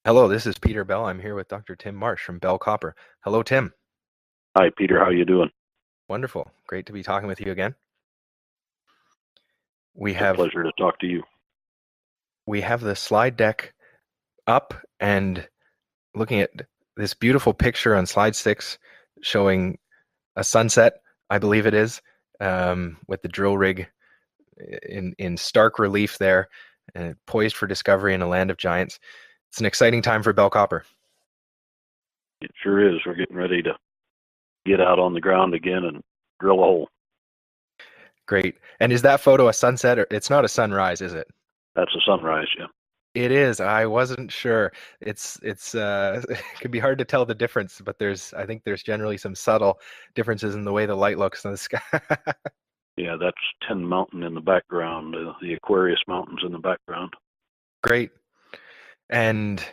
Hello, this is Peter Bell. I'm here with Dr. Tim Marsh from Bell Copper. Hello, Tim. Hi, Peter. How you doing? Wonderful. Great to be talking with you again. We It's a have pleasure to talk to you. we have the slide deck up and looking at this beautiful picture on slide 6 showing a sunset, I believe it is, with the drill rig in stark relief there, poised for discovery in a land of giants. It's an exciting time for Bell Copper. It sure is. We're getting ready to get out on the ground again and drill a hole. Great. And is that photo a sunset, or it's not a sunrise, is it? That's a sunrise, yeah. It is. I wasn't sure. It's it can be hard to tell the difference, but I think there's generally some subtle differences in the way the light looks in the sky. Yeah, that's Ten Mountain in the background, the Aquarius Mountains in the background. Great. And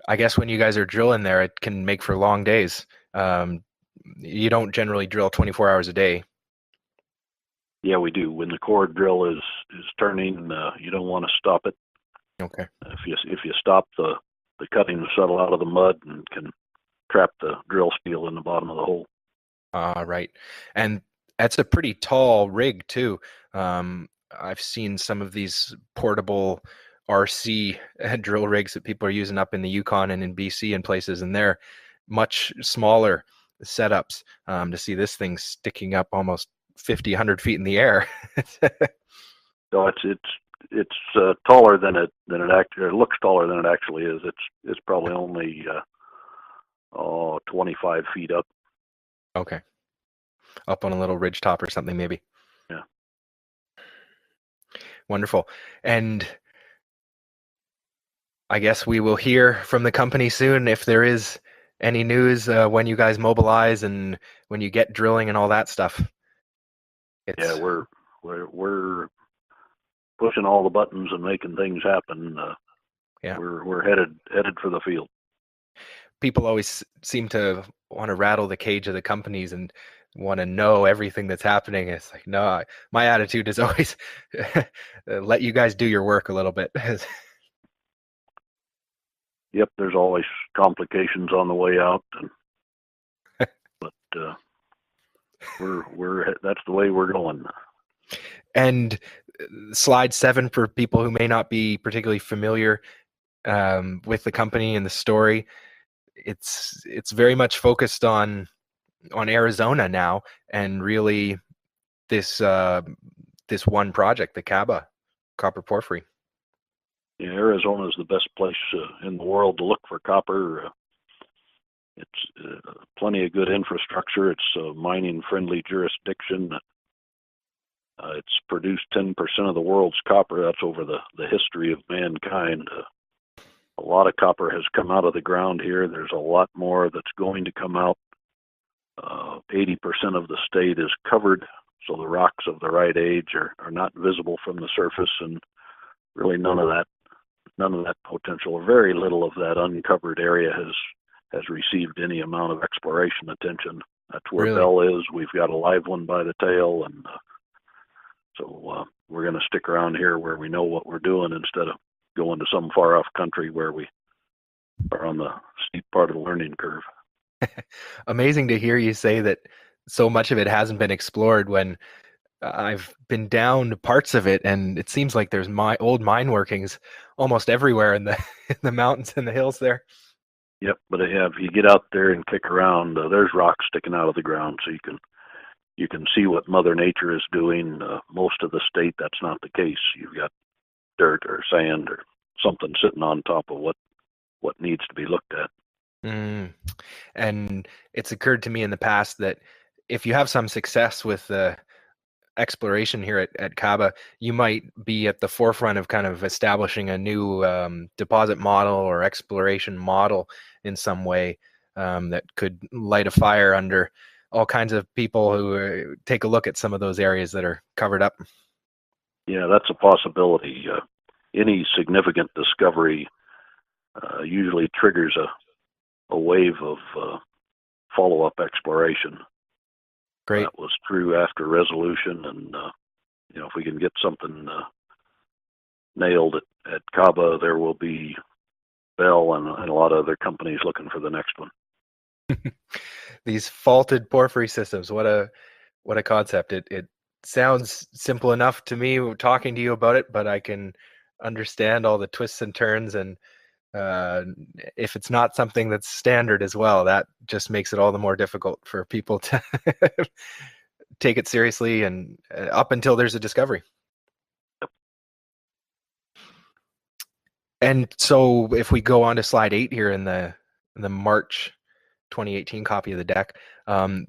I guess when you guys are drilling there, it can make for long days. You don't generally drill 24 hours a day. Yeah, we do. When the core drill is turning, you don't want to stop it. Okay. If you stop, the cutting will settle out of the mud and can trap the drill steel in the bottom of the hole. Right. And that's a pretty tall rig too. I've seen some of these portable RC drill rigs that people are using up in the Yukon and in BC and places, and they're much smaller setups. To see this thing sticking up almost 50, 100 feet in the air. So it's taller than it actually, it looks taller than it actually is. It's probably only 25 feet up. Okay. Up on a little ridge top or something, maybe. Yeah. Wonderful. And I guess we will hear from the company soon if there is any news when you guys mobilize and when you get drilling and all that stuff. Yeah, we're pushing all the buttons and making things happen. Yeah. We're headed for the field. People always seem to want to rattle the cage of the companies and want to know everything that's happening. It's like, no, my attitude is always let you guys do your work a little bit. Yep, there's always complications on the way out, but that's the way we're going. And slide 7 for people who may not be particularly familiar with the company and the story. It's very much focused on Arizona now, and really this one project, the Kabba copper porphyry. Yeah, Arizona is the best place in the world to look for copper. It's plenty of good infrastructure. It's a mining-friendly jurisdiction. It's produced 10% of the world's copper. That's over the history of mankind. A lot of copper has come out of the ground here. There's a lot more that's going to come out. 80% of the state is covered, so the rocks of the right age are not visible from the surface, and really none of that potential, or very little of that uncovered area has received any amount of exploration attention. That's where Really? Bell is. We've got a live one by the tail, and so we're going to stick around here where we know what we're doing instead of going to some far off country where we are on the steep part of the learning curve. Amazing to hear you say that so much of it hasn't been explored when I've been down parts of it, and it seems like there's old mine workings almost everywhere in the in the mountains and the hills there. Yep, but if you get out there and kick around, there's rocks sticking out of the ground, so you can see what Mother Nature is doing. Most of the state, that's not the case. You've got dirt or sand or something sitting on top of what needs to be looked at. And it's occurred to me in the past that if you have some success with the exploration here at Kabba, you might be at the forefront of kind of establishing a new deposit model or exploration model in some way that could light a fire under all kinds of people who take a look at some of those areas that are covered up. Yeah, that's a possibility. Any significant discovery usually triggers a wave of follow-up exploration. Great. That was true after Resolution, and if we can get something nailed at Kabba, there will be Bell and a lot of other companies looking for the next one. These faulted porphyry systems. What a concept. It sounds simple enough to me talking to you about it, but I can understand all the twists and turns, and if it's not something that's standard as well, that just makes it all the more difficult for people to take it seriously, and up until there's a discovery. And so if we go on to slide 8 here in the March 2018 copy of the deck,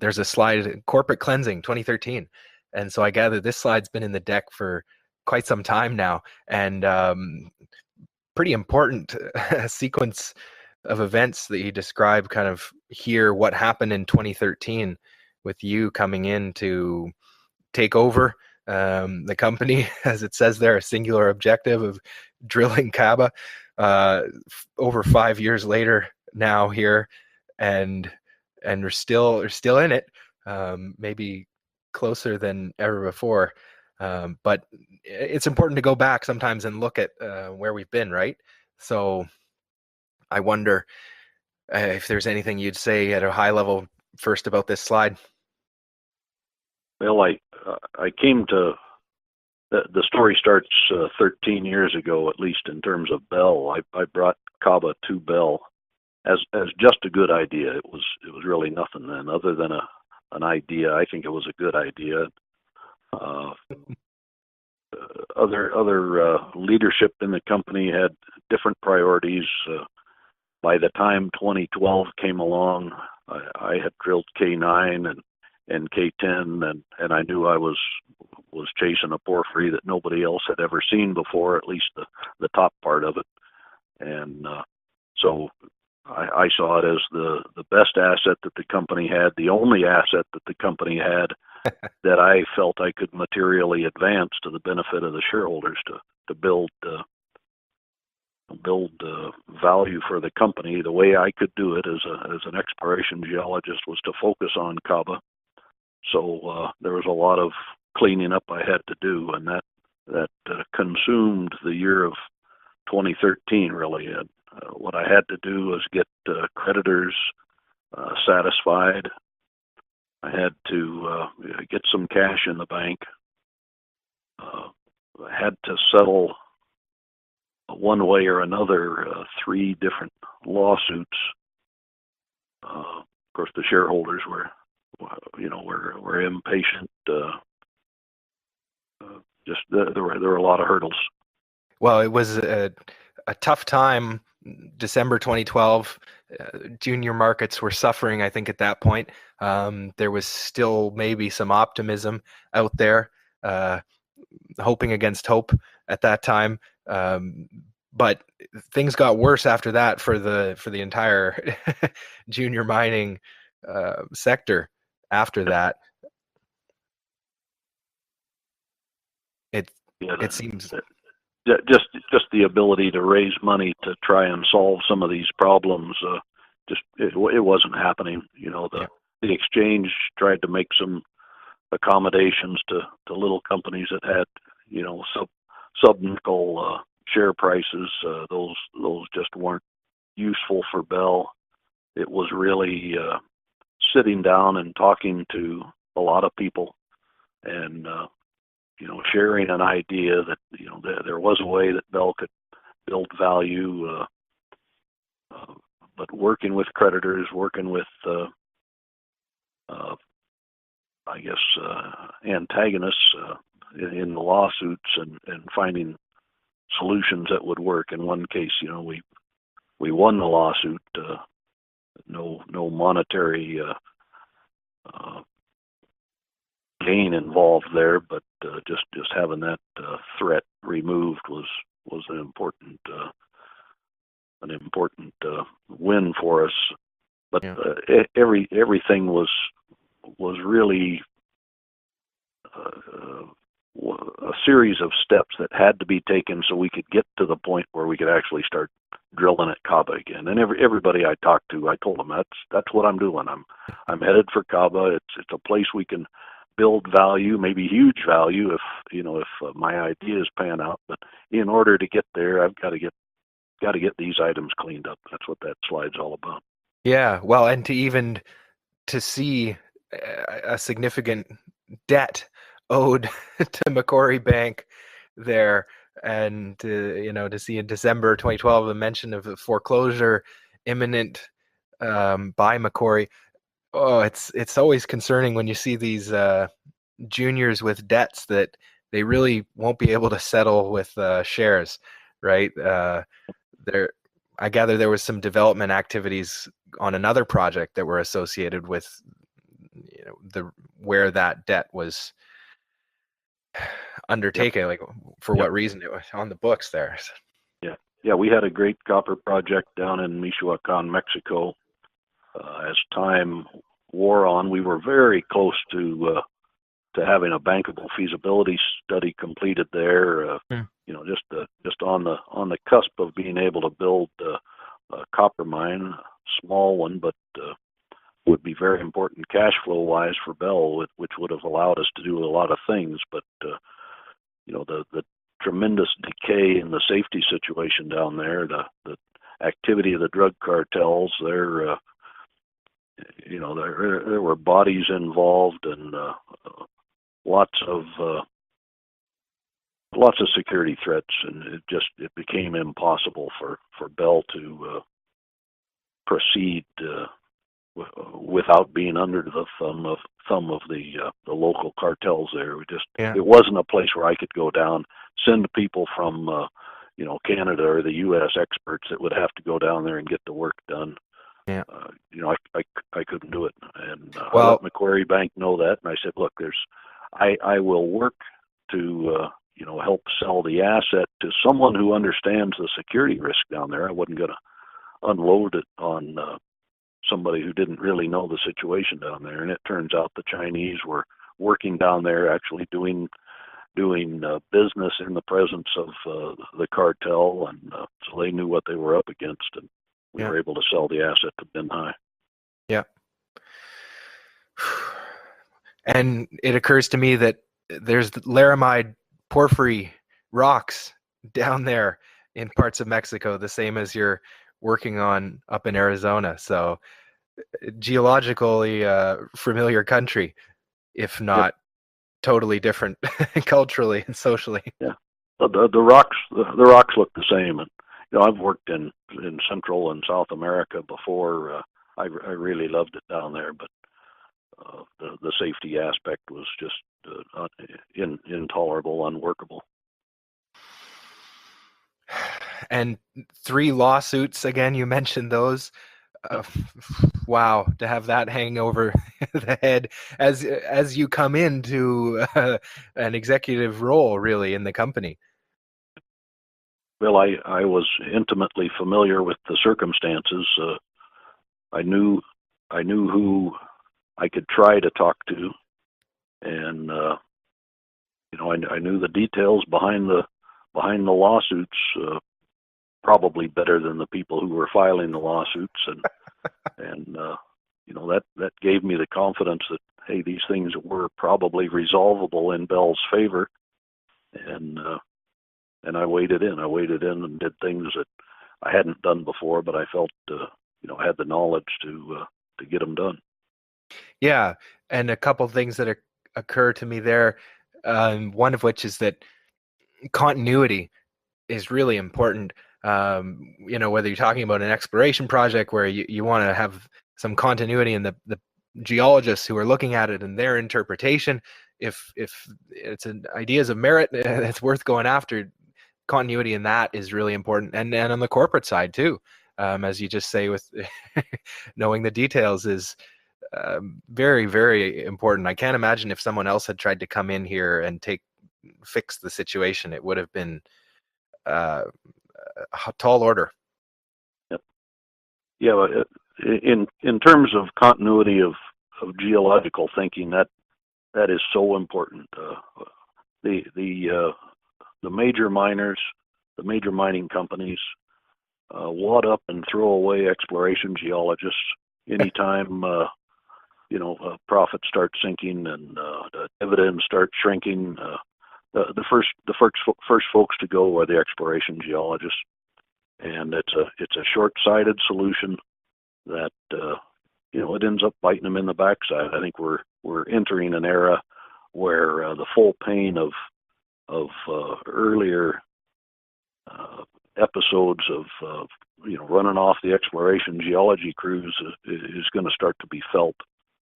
there's a slide, corporate cleansing 2013. And so I gather this slide's been in the deck for quite some time now, and pretty important sequence of events that you describe kind of here, what happened in 2013 with you coming in to take over the company, as it says there, a singular objective of drilling Kabba, over 5 years later now here, and we're still in it, maybe closer than ever before. But it's important to go back sometimes and look at where we've been, right? So I wonder if there's anything you'd say at a high level first about this slide. Well, I came to the story starts 13 years ago, at least in terms of Bell. I brought Kabba to Bell as just a good idea. It was really nothing then, other than an idea. I think it was a good idea. Other leadership in the company had different priorities. By the time 2012 came along, I had drilled K9 and K10, and I knew I was chasing a porphyry that nobody else had ever seen before, at least the top part of it. And so I saw it as the best asset that the company had, the only asset that the company had that I felt I could materially advance to the benefit of the shareholders to build value for the company. The way I could do it as an exploration geologist was to focus on Kabba. So there was a lot of cleaning up I had to do, and that consumed the year of 2013 really. What I had to do was get creditors satisfied. I had to get some cash in the bank. I had to settle one way or another 3 different lawsuits. Of course, the shareholders were impatient. Just there were a lot of hurdles. Well, it was a tough time. December 2012, junior markets were suffering, I think, at that point. There was still maybe some optimism out there, hoping against hope at that time. But things got worse after that for the entire junior mining sector after that. It seems just the ability to raise money to try and solve some of these problems, it wasn't happening. The exchange tried to make some accommodations to little companies that had sub-nickel share prices. Those just weren't useful for Bell. It was really sitting down and talking to a lot of people, and sharing an idea that there was a way that Bell could build value, but working with creditors, working with I guess antagonists in the lawsuits, and finding solutions that would work. In one case, we won the lawsuit. No monetary gain involved there, but just having that threat removed was an important win for us. But everything was really a series of steps that had to be taken so we could get to the point where we could actually start drilling at Kabba again. And everybody I talked to, I told them that's what I'm doing. I'm headed for Kabba. It's a place we can build value, maybe huge value if my ideas pan out. But in order to get there, I've got to get got to get these items cleaned up. That's what that slide's all about. Yeah, well, and to see a significant debt owed to Macquarie Bank there, and to see in December 2012 a mention of the foreclosure imminent by Macquarie. Oh, it's always concerning when you see these juniors with debts that they really won't be able to settle with shares, right? There, I gather there was some development activities on another project that were associated with the where that debt was undertaken. Yep. Like, for Yep. what reason it was on the books there. Yeah, we had a great copper project down in Michoacan, Mexico. As time wore on, we were very close to having a bankable feasibility study completed there. Just on the cusp of being able to build a copper mine, a small one, but would be very important cash flow wise for Bell, which would have allowed us to do a lot of things. But the tremendous decay in the safety situation down there, the activity of the drug cartels, there were bodies involved, and lots of security threats, and it became impossible for Bell to proceed without being under the thumb of the local cartels there. It wasn't a place where I could go down, send people from Canada or the U.S. experts that would have to go down there and get the work done. Yeah. I couldn't do it, and I Well, let Macquarie Bank know that, and I said, look, I will work to help sell the asset to someone who understands the security risk down there. I wasn't going to unload it on somebody who didn't really know the situation down there. And it turns out the Chinese were working down there, actually doing business in the presence of the cartel, and so they knew what they were up against, and we were able to sell the asset to Binhai. Yeah. And it occurs to me that there's laramide porphyry rocks down there in parts of Mexico, the same as you're working on up in Arizona. So geologically familiar country, if not totally different culturally and socially. Yeah, the rocks look the same, and I've worked in Central and South America before. I really loved it down there, but the safety aspect was just intolerable, unworkable. And 3 lawsuits again. You mentioned those. Wow, to have that hang over the head as you come into an executive role, really, in the company. Well, I was intimately familiar with the circumstances. I knew who I could try to talk to, and I knew the details behind the lawsuits probably better than the people who were filing the lawsuits, and that gave me the confidence that, hey, these things were probably resolvable in Bell's favor, and I waded in and did things that I hadn't done before, but I felt I had the knowledge to get them done. Yeah, and a couple things that occur to me there. One of which is that continuity is really important. Whether you're talking about an exploration project where you want to have some continuity in the geologists who are looking at it and their interpretation, if it's an ideas of merit that's worth going after, continuity in that is really important. And on the corporate side too, as you just say, with knowing the details is very, very important. I can't imagine if someone else had tried to come in here and fix the situation, it would have been a tall order. Yep. Yeah, in terms of continuity of geological thinking, that is so important. The major miners, the major mining companies, wad up and throw away exploration geologists anytime profits start sinking and the dividends start shrinking. The first folks to go are the exploration geologists. and it's a short-sighted solution that it ends up biting them in the backside. I think we're entering an era where the full pain of earlier episodes of running off the exploration geology crews is going to start to be felt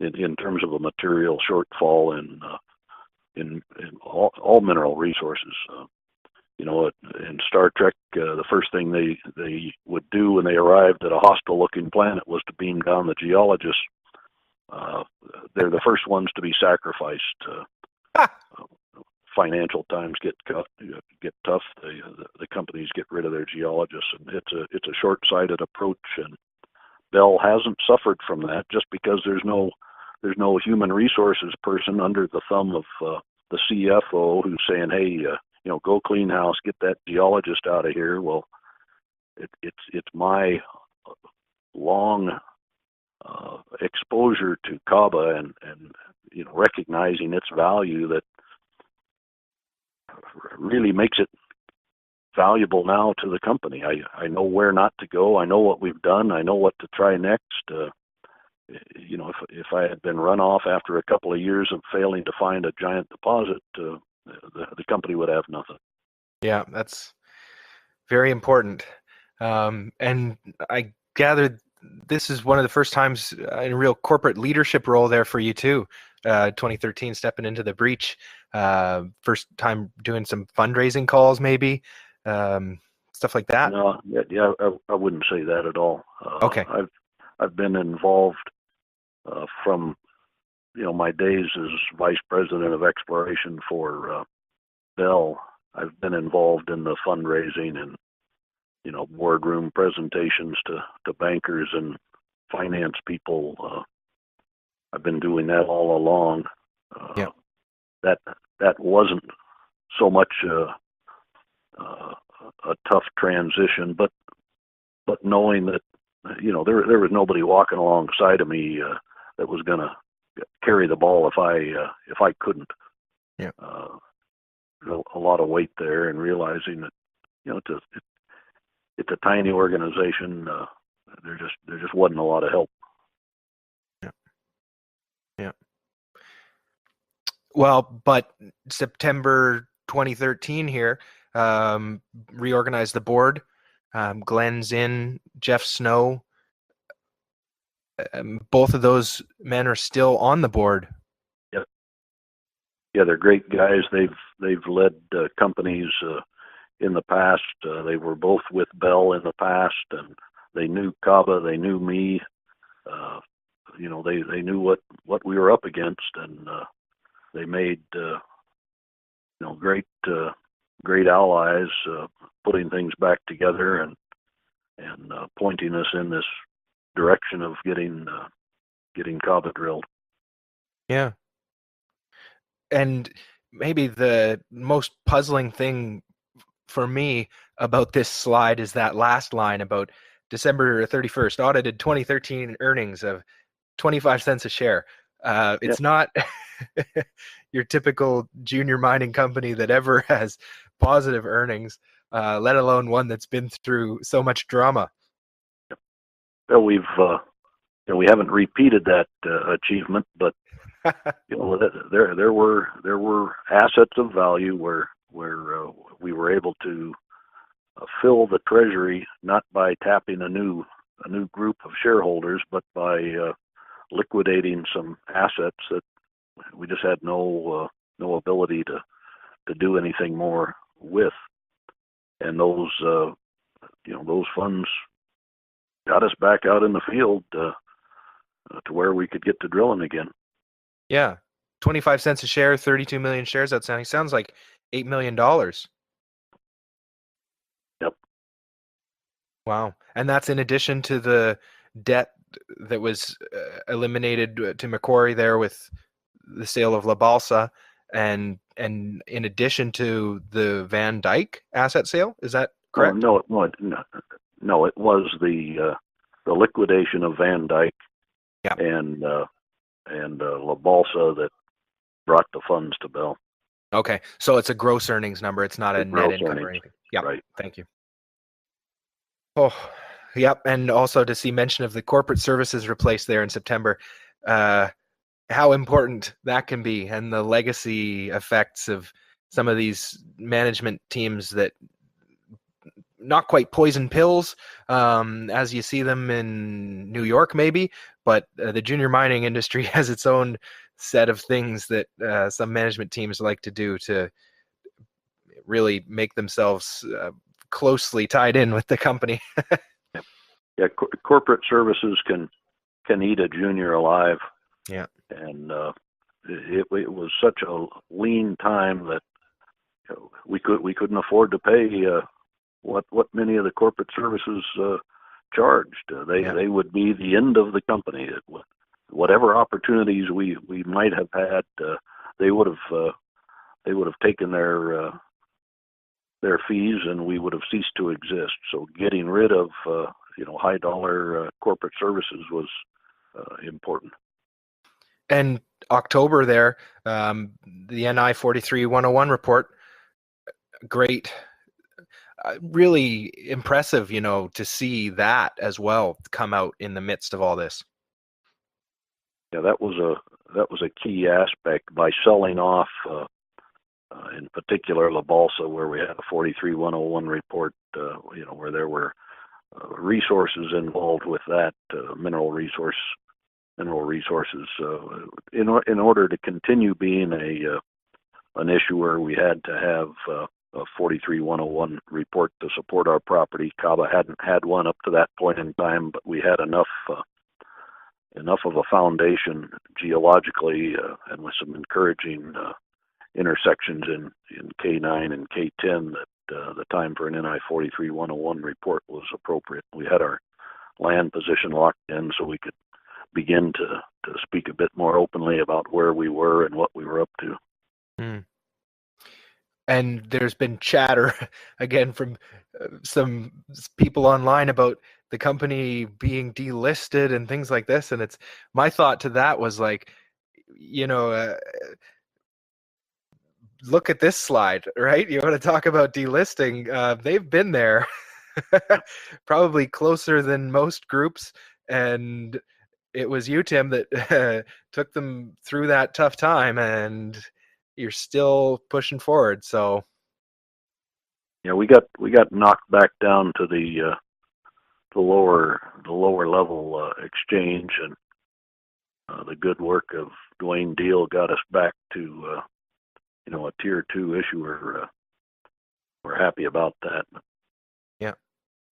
in terms of a material shortfall in all mineral resources. In Star Trek, the first thing they would do when they arrived at a hostile-looking planet was to beam down the geologists. They're the first ones to be sacrificed. Financial times get tough. The companies get rid of their geologists, and it's a short-sighted approach. And Bell hasn't suffered from that just because there's no human resources person under the thumb of the CFO who's saying, "Hey, go clean house, get that geologist out of here." Well, it's my long exposure to Kabba and recognizing its value that really makes it valuable now to the company. I know where not to go. I know what we've done. I know what to try next. If I had been run off after a couple of years of failing to find a giant deposit, the company would have nothing. Yeah, that's very important. And I gathered this is one of the first times in a real corporate leadership role there for you too. 2013, stepping into the breach. First time doing some fundraising calls, maybe stuff like that. No, yeah, I wouldn't say that at all. Okay. I've been involved from my days as vice president of exploration for Bell. I've been involved in the fundraising and boardroom presentations to bankers and finance people. I've been doing that all along. Yeah. That wasn't so much a tough transition, but knowing that there was nobody walking alongside of me that was going to carry the ball if I couldn't. Yeah. A lot of weight there, and realizing that it's a tiny organization. There just wasn't a lot of help. Yeah. Well, but September 2013 here, reorganized the board. Glenn's in, Jeff Snow. Both of those men are still on the board. Yeah, they're great guys. They've led companies in the past. They were both with Bell in the past, and they knew Kabba. They knew me. They knew what we were up against, and they made great allies, putting things back together and pointing us in this direction of getting Kabba drilled. Yeah. And maybe the most puzzling thing for me about this slide is that last line about December 31st, audited 2013 earnings of 25 cents a share. It's not your typical junior mining company that ever has positive earnings, let alone one that's been through so much drama. Well, we haven't repeated that achievement, but there were assets of value where we were able to fill the treasury, not by tapping a new group of shareholders, but by liquidating some assets that we just had no ability to do anything more with, and those funds got us back out in the field to where we could get to drilling again. Yeah, 25 cents a share, 32 million shares outstanding. Sounds like $8 million. Yep. Wow, and that's in addition to the debt that was eliminated to Macquarie there with the sale of La Balsa, and in addition to the Van Dyke asset sale. Is that correct? No, it was the liquidation of Van Dyke. Yeah. And La Balsa that brought the funds to Bell. Okay, so it's a gross earnings number. It's not a net income earnings. Or anything. Yeah, right. Thank you. Oh, yep. And also to see mention of the corporate services replaced there in September, uh, how important that can be, and the legacy effects of some of these management teams that not quite poison pills as you see them in New York, maybe, but the junior mining industry has its own set of things that some management teams like to do to really make themselves closely tied in with the company. Yeah, corporate services can eat a junior alive. Yeah. And it was such a lean time that we couldn't afford to pay what many of the corporate services charged. Yeah. They would be the end of the company. Whatever opportunities we might have had, they would have taken their fees, and we would have ceased to exist. So getting rid of high dollar corporate services was important. And October there, the NI 43-101 report, great, really impressive, to see that as well come out in the midst of all this. Yeah, that was a key aspect by selling off, in particular, La Balsa, where we had a 43-101 report, where there were resources involved with that, mineral resources. In order to continue being an issuer, we had to have a 43-101 report to support our property. Kabba hadn't had one up to that point in time, but we had enough of a foundation geologically, and with some encouraging intersections in K9 and K10 that the time for an NI 43-101 report was appropriate. We had our land position locked in, so we could begin to speak a bit more openly about where we were and what we were up to. Mm. And there's been chatter again from some people online about the company being delisted and things like this. And it's my thought to that was like, look at this slide, right? You want to talk about delisting? They've been there, probably closer than most groups, and it was you, Tim, that took them through that tough time, and you're still pushing forward. So yeah, we got knocked back down to the lower level exchange, and the good work of Dwayne Deal got us back to a tier 2 issuer. We're happy about that. yeah.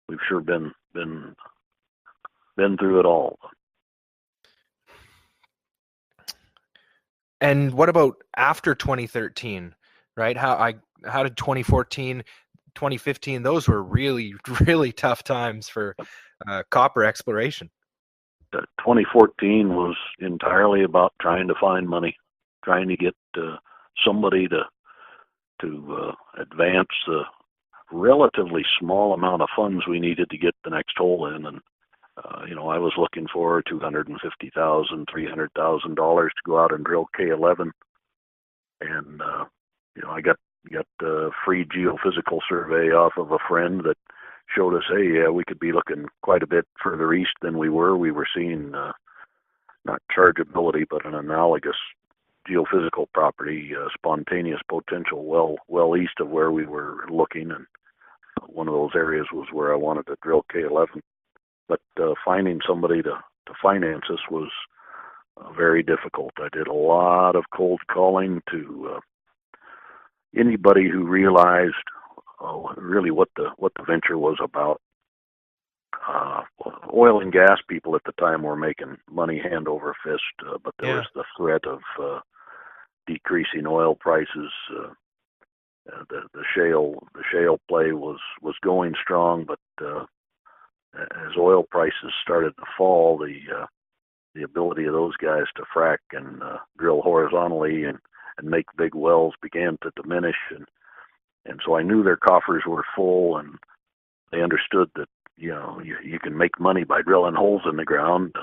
We've sure been through it all. And what about after 2013, right? How did 2014, 2015? Those were really, really tough times for copper exploration. 2014 was entirely about trying to find money, trying to get somebody to advance the relatively small amount of funds we needed to get the next hole in. And I was looking for $250,000, $300,000 to go out and drill K11, and I got a free geophysical survey off of a friend that showed us, hey, yeah, we could be looking quite a bit further east than we were. We were seeing not chargeability, but an analogous geophysical property, spontaneous potential, well east of where we were looking, and one of those areas was where I wanted to drill K11. But finding somebody to finance us was very difficult. I did a lot of cold calling to anybody who realized really what the venture was about. Oil and gas people at the time were making money hand over fist, but there was the threat of decreasing oil prices. The shale play was going strong, but as oil prices started to fall, the ability of those guys to frack and drill horizontally and make big wells began to diminish, and so I knew their coffers were full, and they understood that you can make money by drilling holes in the ground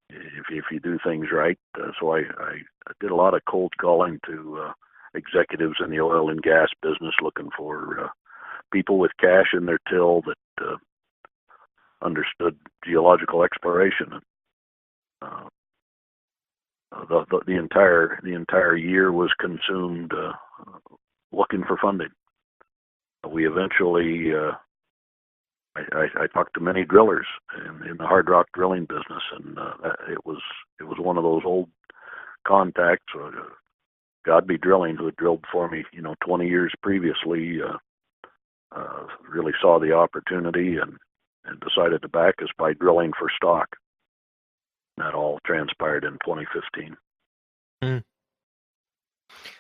if you do things right. So I did a lot of cold calling to executives in the oil and gas business, looking for people with cash in their till that understood geological exploration. The entire year was consumed looking for funding. We eventually, I talked to many drillers in the hard rock drilling business, and it was one of those old contacts. Godby Drilling, who had drilled for me, 20 years previously, really saw the opportunity and decided to back us by drilling for stock. That all transpired in 2015. Mm.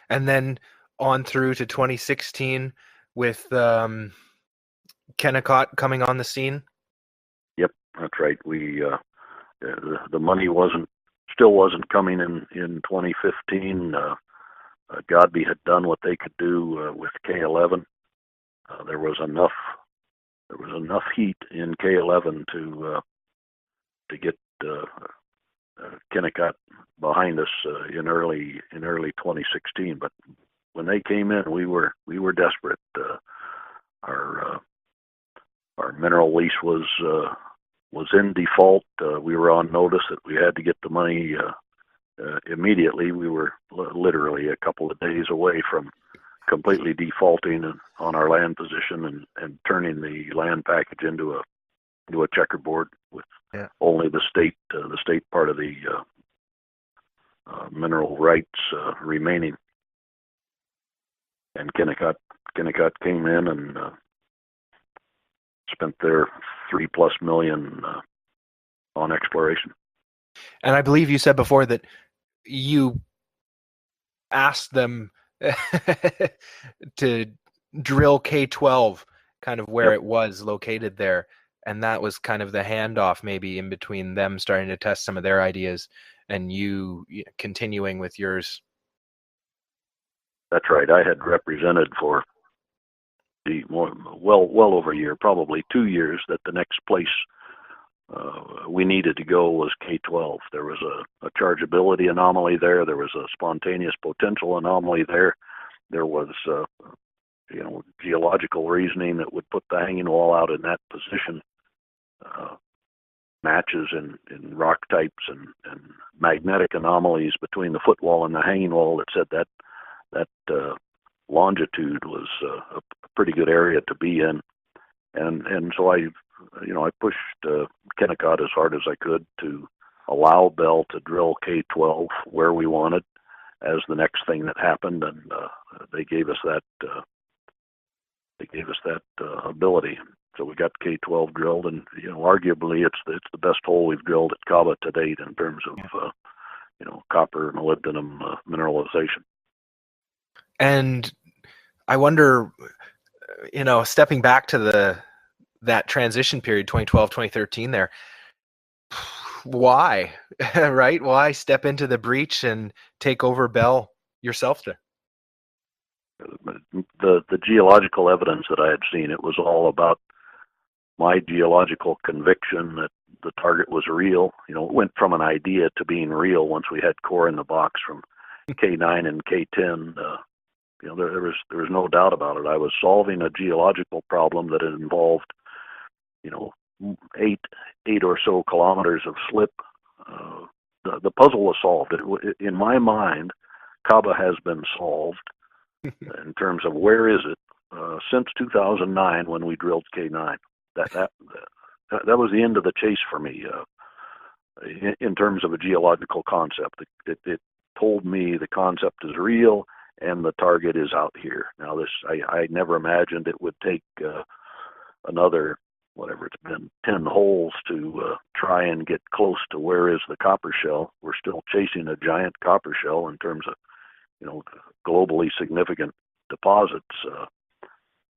And then on through to 2016 with Kennecott coming on the scene. Yep, that's right. We the money still wasn't coming in 2015. Godby had done what they could do with K11. There was enough heat in K11 to get Kennecott behind us in early 2016. But when they came in, we were desperate. Our mineral lease was in default. We were on notice that we had to get the money immediately. We were literally a couple of days away from completely defaulting on our land position and turning the land package into a checkerboard with only the state part of the mineral rights remaining. And Kennecott came in and spent their $3+ million on exploration. And I believe you said before that you asked them to drill K12, kind of where it was located there. And that was kind of the handoff maybe in between them starting to test some of their ideas and you continuing with yours. That's right. I had represented for well over a year, probably 2 years, that the next place we needed to go was K12. There was a chargeability anomaly there. There was a spontaneous potential anomaly there. There was geological reasoning that would put the hanging wall out in that position. Matches in rock types and magnetic anomalies between the footwall and the hanging wall that said that longitude was a pretty good area to be in, and so I pushed Kennecott as hard as I could to allow Bell to drill K12 where we wanted as the next thing that happened, and they gave us that ability. So we got K12 drilled, and arguably it's the best hole we've drilled at Kabba to date in terms of copper molybdenum mineralization. And I wonder, stepping back to that transition period, 2012, 2013 there, why, right? Why step into the breach and take over Bell yourself there? The geological evidence that I had seen, it was all about my geological conviction that the target was real. It went from an idea to being real once we had core in the box from K9 and K10. There was no doubt about it. I was solving a geological problem that involved, 8 or so kilometers of slip. The puzzle was solved. In my mind, Kabba has been solved in terms of where is it since 2009 when we drilled K9. That was the end of the chase for me in terms of a geological concept. It told me the concept is real and the target is out here. Now I never imagined it would take another, whatever it's been, 10 holes to try and get close to where is the copper shell. We're still chasing a giant copper shell in terms of globally significant deposits.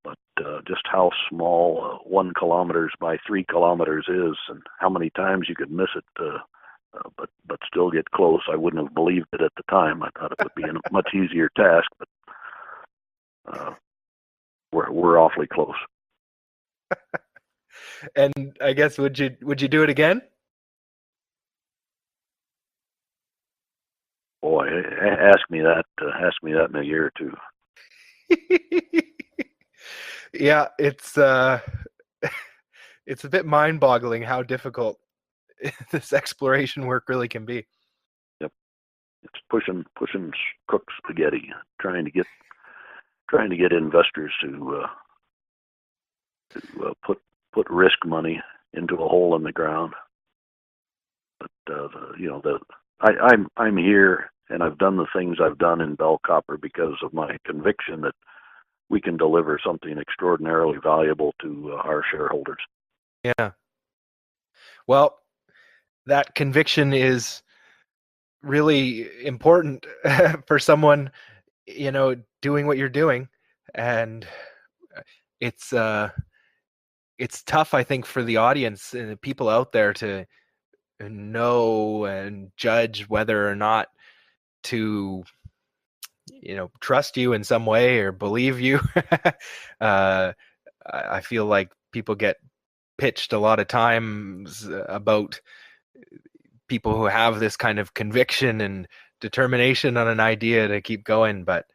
But just how small 1 kilometer by 3 kilometers is, and how many times you could miss it, but still get close. I wouldn't have believed it at the time. I thought it would be a much easier task, but we're awfully close. And I guess would you do it again? Boy, ask me that in a year or two. Yeah, it's it's a bit mind-boggling how difficult this exploration work really can be. Yep. It's pushing cooked spaghetti, trying to get investors to put risk money into a hole in the ground. But I'm here, and I've done the things I've done in Bell Copper because of my conviction that we can deliver something extraordinarily valuable to our shareholders. Yeah. Well, that conviction is really important for someone, doing what you're doing, and it's it's tough, I think, for the audience and the people out there to know and judge whether or not to trust you in some way or believe you. I feel like people get pitched a lot of times about people who have this kind of conviction and determination on an idea to keep going, but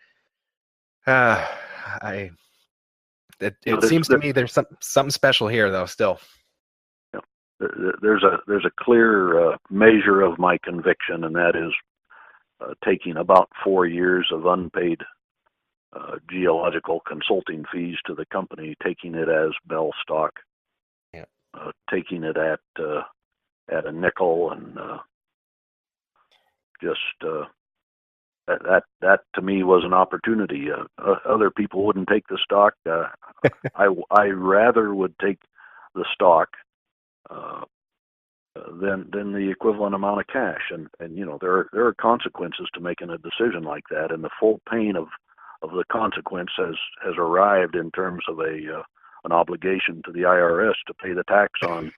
I it seems to me there's something special here, though. Still, there's a clear measure of my conviction, and that is taking about 4 years of unpaid geological consulting fees to the company, taking it as Bell stock, taking it at a nickel, and that to me was an opportunity. Other people wouldn't take the stock. I rather would take the stock than the equivalent amount of cash. And there are consequences to making a decision like that, and the full pain of the consequence has arrived in terms of an obligation to the IRS to pay the tax on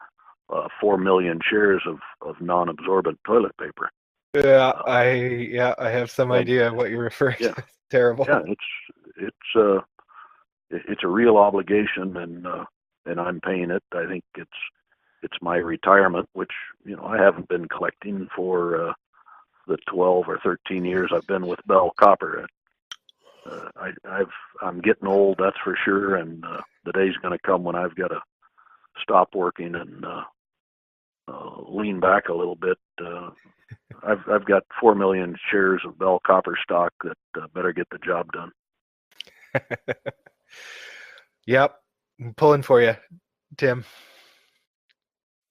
4 million shares of non-absorbent toilet paper. Yeah, I have some idea of what you're referring to. It's terrible. Yeah, it's a real obligation, and I'm paying it. I think it's my retirement, which I haven't been collecting for the 12 or 13 years I've been with Bell Copper. I'm getting old, that's for sure, and the day's going to come when I've got to stop working and lean back a little bit. I've got 4 million shares of Bell Copper stock that better get the job done. Yep, I'm pulling for you, Tim.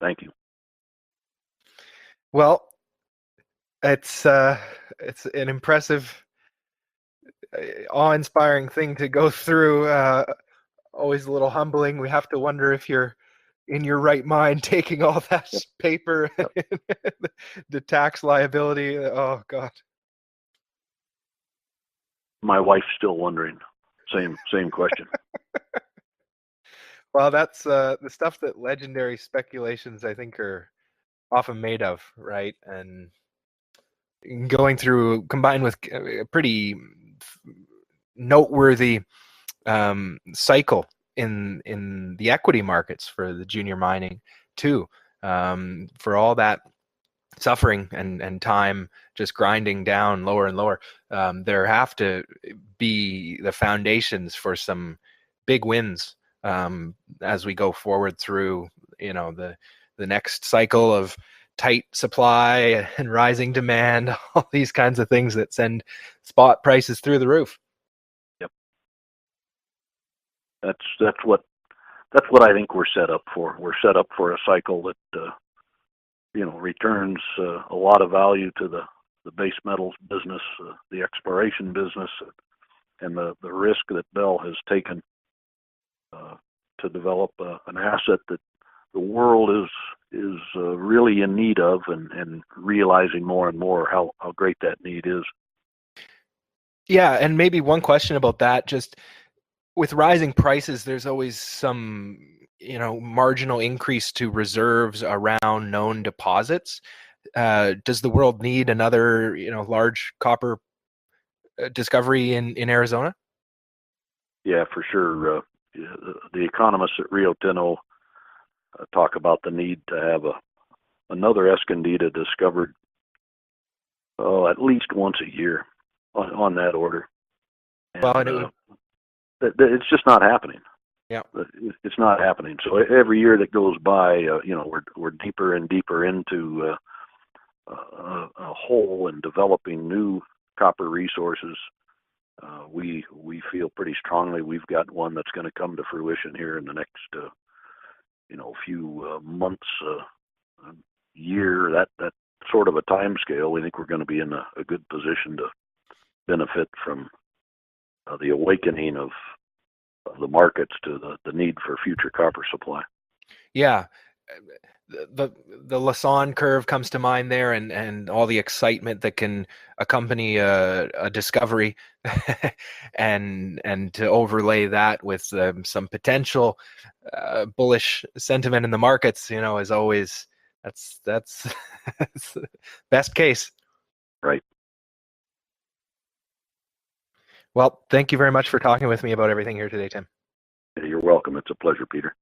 Thank you. Well, it's an impressive, awe-inspiring thing to go through. Always a little humbling. We have to wonder if you're in your right mind taking all that paper, the tax liability. Oh God. My wife's still wondering. Same question. Well, that's the stuff that legendary speculations, I think, are often made of, right? And going through, combined with a pretty noteworthy cycle in the equity markets for the junior mining too, for all that suffering and time just grinding down lower and lower. There have to be the foundations for some big wins as we go forward through the next cycle of tight supply and rising demand, all these kinds of things that send spot prices through the roof. Yep. That's what I think we're set up for. We're set up for a cycle that returns a lot of value to the base metals business, the exploration business, and the risk that Bell has taken to develop an asset that the world is really in need of, and realizing more and more how great that need is. Yeah, and maybe one question about that, just with rising prices, there's always some marginal increase to reserves around known deposits. Does the world need another large copper discovery in Arizona? Yeah, for sure. The economists at Rio Tinto talk about the need to have another Escondida discovered at least once a year, on that order. And, well, and it's just not happening. Yeah. It's not happening. So every year that goes by, we're deeper and deeper into a hole in developing new copper resources. We feel pretty strongly we've got one that's going to come to fruition here in the next few months, year. That sort of a time scale. We think we're going to be in a good position to benefit from the awakening of the markets to the need for future copper supply. Yeah. The Lassonde curve comes to mind there, and all the excitement that can accompany a discovery, and to overlay that with some potential bullish sentiment in the markets, is always that's that's best case. Right. Well, thank you very much for talking with me about everything here today, Tim. You're welcome. It's a pleasure, Peter.